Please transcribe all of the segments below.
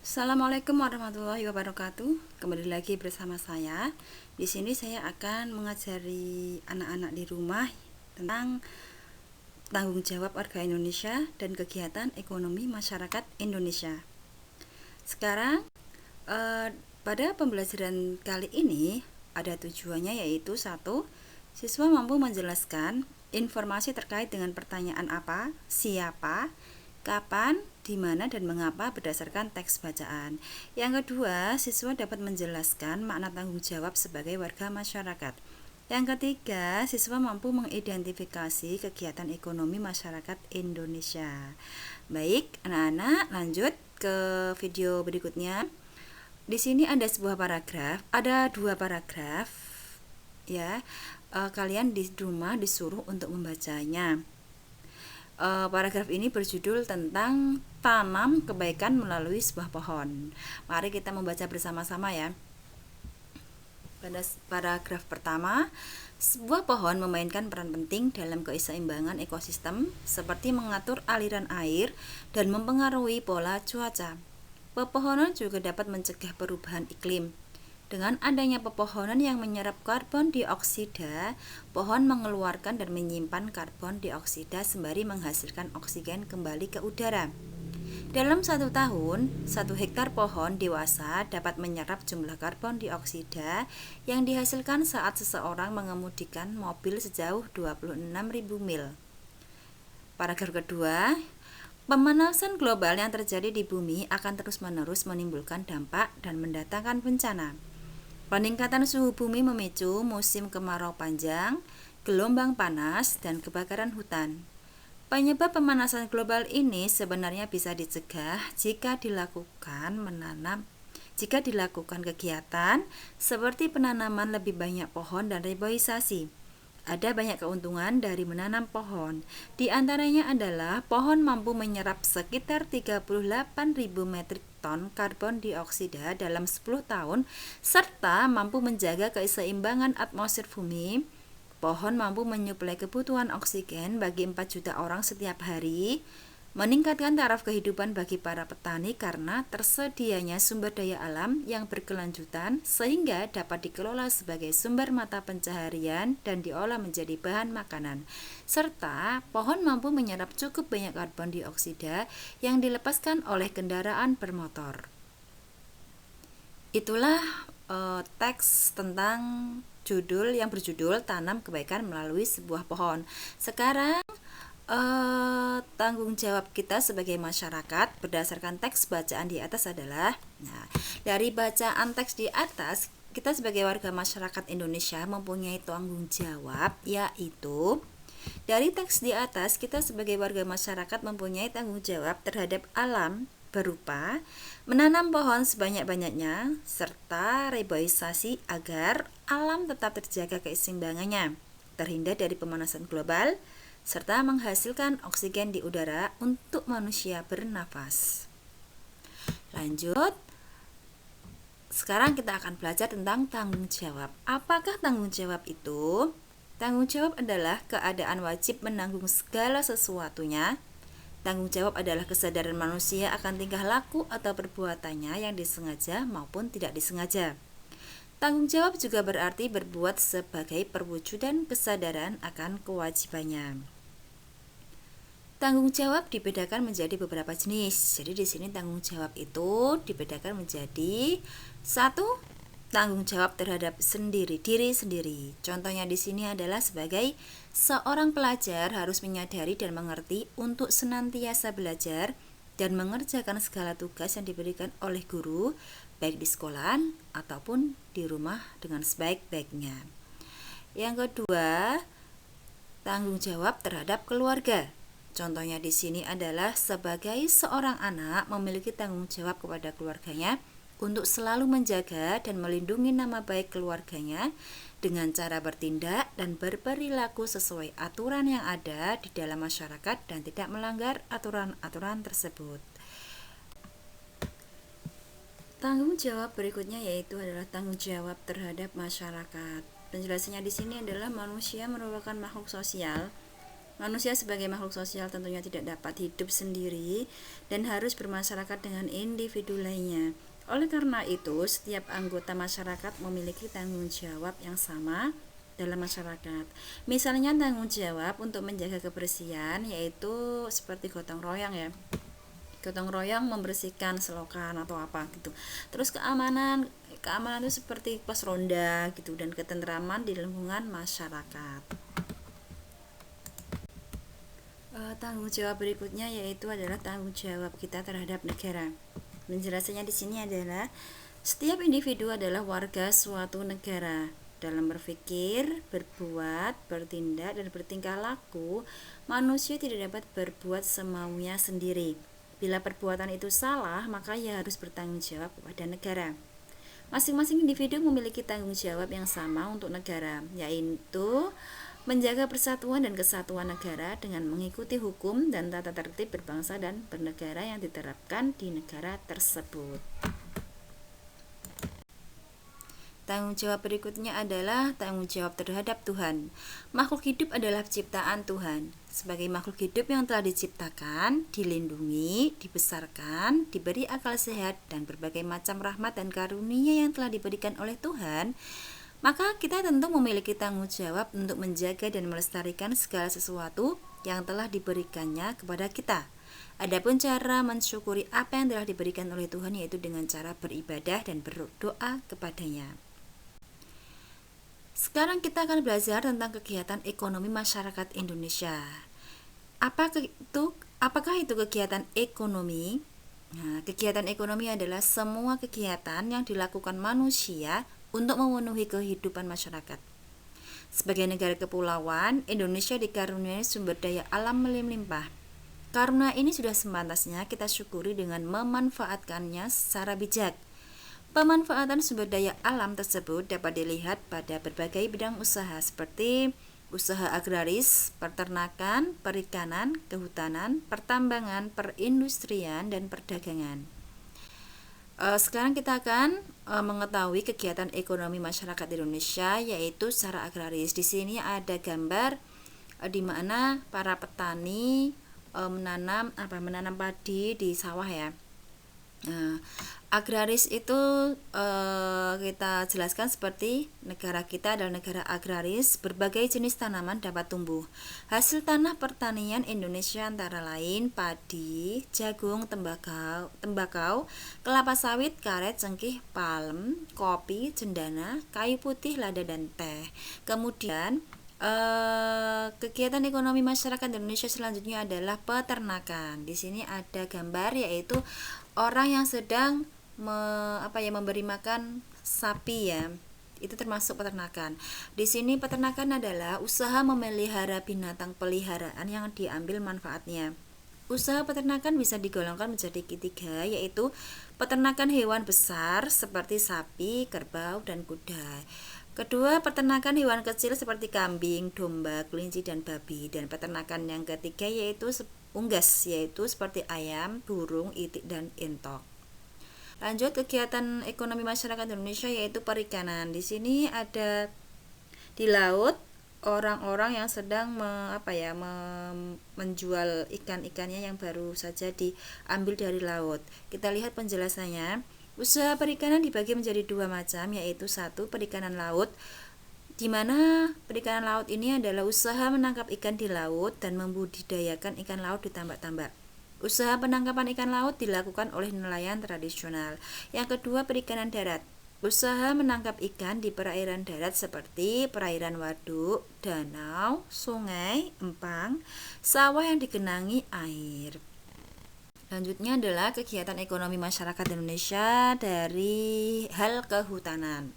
Assalamualaikum warahmatullahi wabarakatuh. Kembali lagi bersama saya. Di sini saya akan mengajari anak-anak di rumah tentang tanggung jawab warga Indonesia dan kegiatan ekonomi masyarakat Indonesia. Sekarang pada pembelajaran kali ini ada tujuannya, yaitu satu, siswa mampu menjelaskan informasi terkait dengan pertanyaan apa, siapa, kapan, di mana, dan mengapa berdasarkan teks bacaan. Yang kedua, siswa dapat menjelaskan makna tanggung jawab sebagai warga masyarakat. Yang ketiga, siswa mampu mengidentifikasi kegiatan ekonomi masyarakat Indonesia. Baik, anak-anak, lanjut ke video berikutnya. Di sini ada sebuah paragraf, ada dua paragraf ya. Kalian di rumah disuruh untuk membacanya. Paragraf ini berjudul tentang tanam kebaikan melalui sebuah pohon. Mari kita membaca bersama-sama ya. Pada paragraf pertama, sebuah pohon memainkan peran penting dalam keseimbangan ekosistem, seperti mengatur aliran air dan mempengaruhi pola cuaca. Pepohonan juga dapat mencegah perubahan iklim. Dengan adanya pepohonan yang menyerap karbon dioksida, pohon mengeluarkan dan menyimpan karbon dioksida sembari menghasilkan oksigen kembali ke udara. Dalam 1 tahun, 1 hektar pohon dewasa dapat menyerap jumlah karbon dioksida yang dihasilkan saat seseorang mengemudikan mobil sejauh 26.000 mil. Paragraf kedua, pemanasan global yang terjadi di bumi akan terus-menerus menimbulkan dampak dan mendatangkan bencana. Peningkatan suhu bumi memicu musim kemarau panjang, gelombang panas, dan kebakaran hutan. Penyebab pemanasan global ini sebenarnya bisa dicegah jika dilakukan kegiatan seperti penanaman lebih banyak pohon dan reboisasi. Ada banyak keuntungan dari menanam pohon. Di antaranya adalah pohon mampu menyerap sekitar 38.000 metrik ton karbon dioksida dalam 10 tahun serta mampu menjaga keseimbangan atmosfer bumi. Pohon mampu menyuplai kebutuhan oksigen bagi 4 juta orang setiap hari, meningkatkan taraf kehidupan bagi para petani karena tersedianya sumber daya alam yang berkelanjutan sehingga dapat dikelola sebagai sumber mata pencaharian dan diolah menjadi bahan makanan. Serta pohon mampu menyerap cukup banyak karbon dioksida yang dilepaskan oleh kendaraan bermotor. Itulah teks tentang judul yang berjudul Tanam Kebaikan Melalui Sebuah Pohon. Sekarang tanggung jawab kita sebagai masyarakat berdasarkan teks bacaan di atas adalah, dari bacaan teks di atas, kita sebagai warga masyarakat Indonesia mempunyai tanggung jawab, yaitu dari teks di atas, kita sebagai warga masyarakat mempunyai tanggung jawab terhadap alam berupa menanam pohon sebanyak-banyaknya serta reboisasi agar alam tetap terjaga keseimbangannya, terhindar dari pemanasan global, serta menghasilkan oksigen di udara untuk manusia bernafas. Lanjut, sekarang kita akan belajar tentang tanggung jawab. Apakah tanggung jawab itu? Tanggung jawab adalah keadaan wajib menanggung segala sesuatunya. Tanggung jawab adalah kesadaran manusia akan tingkah laku atau perbuatannya yang disengaja maupun tidak disengaja. Tanggung jawab juga berarti berbuat sebagai perwujudan kesadaran akan kewajibannya. Tanggung jawab dibedakan menjadi beberapa jenis. Jadi di sini tanggung jawab itu dibedakan menjadi satu, tanggung jawab terhadap diri sendiri. Contohnya di sini adalah sebagai seorang pelajar harus menyadari dan mengerti untuk senantiasa belajar dan mengerjakan segala tugas yang diberikan oleh guru, baik di sekolah ataupun di rumah dengan sebaik-baiknya. Yang kedua, tanggung jawab terhadap keluarga. Contohnya di sini adalah sebagai seorang anak memiliki tanggung jawab kepada keluarganya untuk selalu menjaga dan melindungi nama baik keluarganya dengan cara bertindak dan berperilaku sesuai aturan yang ada di dalam masyarakat dan tidak melanggar aturan-aturan tersebut. Tanggung jawab berikutnya yaitu adalah tanggung jawab terhadap masyarakat. Penjelasannya di sini adalah manusia merupakan makhluk sosial Manusia sebagai makhluk sosial tentunya tidak dapat hidup sendiri dan harus bermasyarakat dengan individu lainnya. Oleh karena itu, setiap anggota masyarakat memiliki tanggung jawab yang sama dalam masyarakat. Misalnya tanggung jawab untuk menjaga kebersihan, yaitu seperti gotong royong ya. Gotong royong membersihkan selokan atau apa gitu. Terus keamanan itu seperti pos ronda gitu, dan ketentraman di lingkungan masyarakat. Tanggung jawab berikutnya yaitu adalah tanggung jawab kita terhadap negara. Penjelasannya di sini adalah setiap individu adalah warga suatu negara. Dalam berpikir, berbuat, bertindak, dan bertingkah laku, manusia tidak dapat berbuat semaunya sendiri. Bila perbuatan itu salah, maka ia harus bertanggung jawab kepada negara. Masing-masing individu memiliki tanggung jawab yang sama untuk negara, yaitu menjaga persatuan dan kesatuan negara dengan mengikuti hukum dan tata tertib berbangsa dan bernegara yang diterapkan di negara tersebut. Tanggung jawab berikutnya adalah tanggung jawab terhadap Tuhan. Makhluk hidup adalah ciptaan Tuhan. Sebagai makhluk hidup yang telah diciptakan, dilindungi, dibesarkan, diberi akal sehat, dan berbagai macam rahmat dan karunia yang telah diberikan oleh Tuhan, maka kita tentu memiliki tanggung jawab untuk menjaga dan melestarikan segala sesuatu yang telah diberikannya kepada kita. Adapun cara mensyukuri apa yang telah diberikan oleh Tuhan yaitu dengan cara beribadah dan berdoa kepadanya. Sekarang kita akan belajar tentang kegiatan ekonomi masyarakat Indonesia. Apakah itu kegiatan ekonomi? Nah, kegiatan ekonomi adalah semua kegiatan yang dilakukan manusia untuk memenuhi kehidupan masyarakat. Sebagai negara kepulauan, Indonesia dikaruniai sumber daya alam melimpah. Karena ini sudah sepantasnya kita syukuri dengan memanfaatkannya secara bijak. Pemanfaatan sumber daya alam tersebut dapat dilihat pada berbagai bidang usaha seperti usaha agraris, peternakan, perikanan, kehutanan, pertambangan, perindustrian, dan perdagangan. Sekarang kita akan mengetahui kegiatan ekonomi masyarakat Indonesia yaitu secara agraris. Di sini ada gambar di mana para petani menanam padi di sawah ya. Agraris itu kita jelaskan seperti negara kita adalah negara agraris, berbagai jenis tanaman dapat tumbuh. Hasil tanah pertanian Indonesia antara lain padi, jagung, tembakau, kelapa sawit, karet, cengkih, palem, kopi, cendana, kayu putih, lada, dan teh. Kemudian kegiatan ekonomi masyarakat Indonesia selanjutnya adalah peternakan. Di sini ada gambar yaitu orang yang sedang memberi makan sapi ya. Itu termasuk peternakan. Di sini peternakan adalah usaha memelihara binatang peliharaan yang diambil manfaatnya. Usaha peternakan bisa digolongkan menjadi tiga, yaitu peternakan hewan besar seperti sapi, kerbau, dan kuda. Kedua, peternakan hewan kecil seperti kambing, domba, kelinci, dan babi. Dan peternakan yang ketiga yaitu unggas, yaitu seperti ayam, burung, itik, dan entok. Lanjut, kegiatan ekonomi masyarakat Indonesia yaitu perikanan. Di sini ada di laut orang-orang yang sedang menjual ikan-ikannya yang baru saja diambil dari laut. Kita lihat penjelasannya. Usaha perikanan dibagi menjadi dua macam, yaitu satu, perikanan laut, di mana perikanan laut ini adalah usaha menangkap ikan di laut dan membudidayakan ikan laut di tambak-tambak. Usaha penangkapan ikan laut dilakukan oleh nelayan tradisional. Yang kedua, perikanan darat. Usaha menangkap ikan di perairan darat seperti perairan waduk, danau, sungai, empang, sawah yang digenangi air. Selanjutnya adalah kegiatan ekonomi masyarakat Indonesia dari hal kehutanan.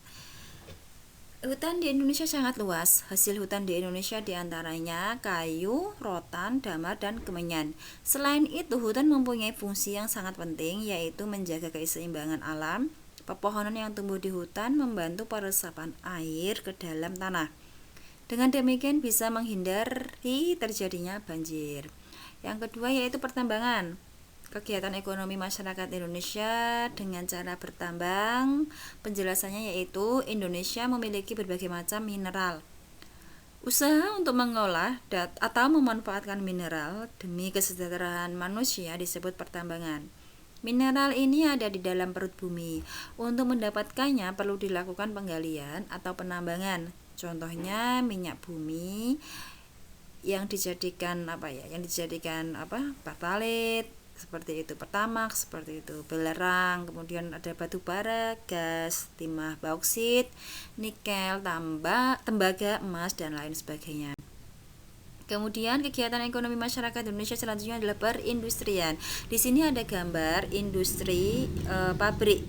Hutan di Indonesia sangat luas. Hasil hutan di Indonesia diantaranya kayu, rotan, damar, dan kemenyan. Selain itu, hutan mempunyai fungsi yang sangat penting, yaitu menjaga keseimbangan alam. Pepohonan yang tumbuh di hutan membantu peresapan air ke dalam tanah. Dengan demikian bisa menghindari terjadinya banjir. Yang kedua yaitu pertambangan. Kegiatan ekonomi masyarakat Indonesia dengan cara bertambang. Penjelasannya yaitu Indonesia memiliki berbagai macam mineral. Usaha untuk mengolah atau memanfaatkan mineral demi kesejahteraan manusia disebut pertambangan. Mineral ini ada di dalam perut bumi. Untuk mendapatkannya perlu dilakukan penggalian atau penambangan. Contohnya minyak bumi yang dijadikan pertalit seperti itu, pertamax seperti itu, belerang, kemudian ada batu bara, gas, timah bauksit, nikel, tembaga, emas, dan lain sebagainya. Kemudian kegiatan ekonomi masyarakat Indonesia selanjutnya adalah perindustrian. Di sini ada gambar industri pabrik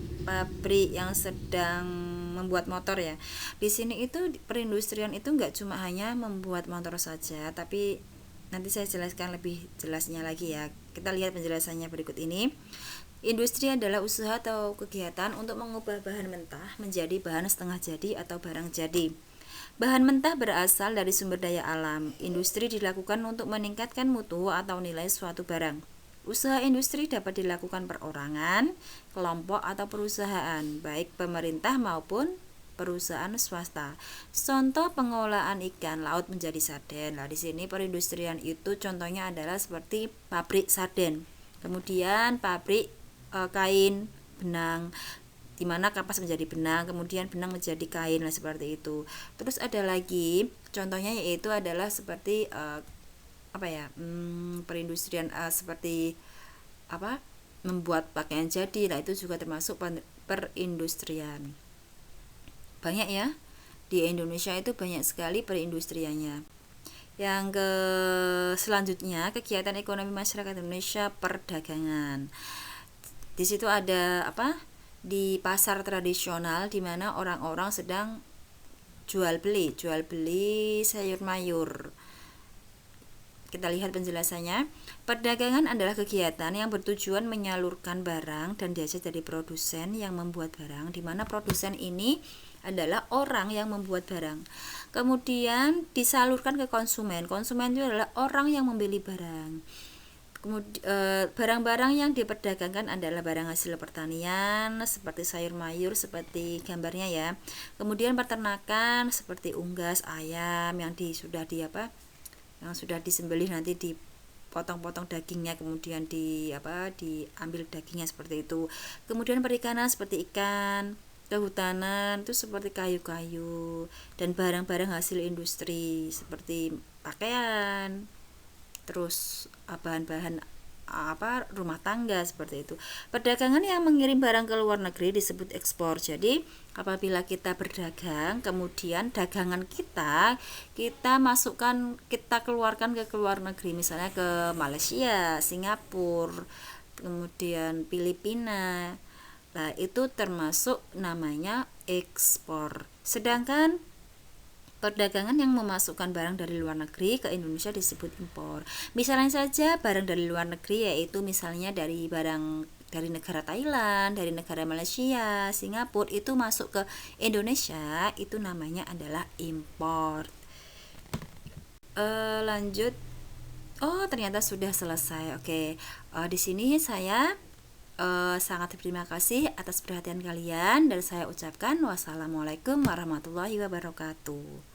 yang sedang membuat motor ya. Di sini itu perindustrian itu nggak cuma hanya membuat motor saja, tapi nanti saya jelaskan lebih jelasnya lagi ya. Kita lihat penjelasannya berikut ini. Industri adalah usaha atau kegiatan untuk mengubah bahan mentah menjadi bahan setengah jadi atau barang jadi. Bahan mentah berasal dari sumber daya alam. Industri dilakukan untuk meningkatkan mutu atau nilai suatu barang. Usaha industri dapat dilakukan perorangan, kelompok atau perusahaan, baik pemerintah maupun perusahaan swasta. Contoh pengolahan ikan laut menjadi sarden. Nah, di sini perindustrian itu contohnya adalah seperti pabrik sarden. Kemudian pabrik kain benang, di mana kapas menjadi benang, kemudian benang menjadi kain, lah seperti itu. Terus ada lagi contohnya yaitu adalah seperti perindustrian seperti membuat pakaian jadi, lah itu juga termasuk perindustrian. Banyak ya, di Indonesia itu banyak sekali perindustriannya. Yang selanjutnya kegiatan ekonomi masyarakat Indonesia, perdagangan. Di situ ada di pasar tradisional di mana orang-orang sedang jual beli sayur mayur. Kita lihat penjelasannya. Perdagangan adalah kegiatan yang bertujuan menyalurkan barang dan jasa dari produsen yang membuat barang, di mana produsen ini adalah orang yang membuat barang. Kemudian disalurkan ke konsumen. Konsumen itu adalah orang yang membeli barang. Kemudian barang-barang yang diperdagangkan adalah barang hasil pertanian seperti sayur mayur seperti gambarnya ya. Kemudian peternakan seperti unggas, ayam yang sudah disembelih, nanti dipotong-potong dagingnya, kemudian diambil dagingnya seperti itu. Kemudian perikanan seperti ikan, kehutanan itu seperti kayu-kayu, dan barang-barang hasil industri seperti pakaian, terus bahan-bahan rumah tangga seperti itu. Perdagangan yang mengirim barang ke luar negeri disebut ekspor. Jadi apabila kita berdagang, kemudian dagangan kita keluarkan ke luar negeri, misalnya ke Malaysia, Singapura, kemudian Filipina. Nah, itu termasuk namanya ekspor. Sedangkan perdagangan yang memasukkan barang dari luar negeri ke Indonesia disebut impor. Misalnya saja barang dari luar negeri, yaitu misalnya dari negara Thailand, dari negara Malaysia, Singapura, itu masuk ke Indonesia, itu namanya adalah impor. Lanjut. Oh, ternyata sudah selesai. Oke. Di sini saya sangat berterima kasih atas perhatian kalian, dan saya ucapkan wassalamualaikum warahmatullahi wabarakatuh.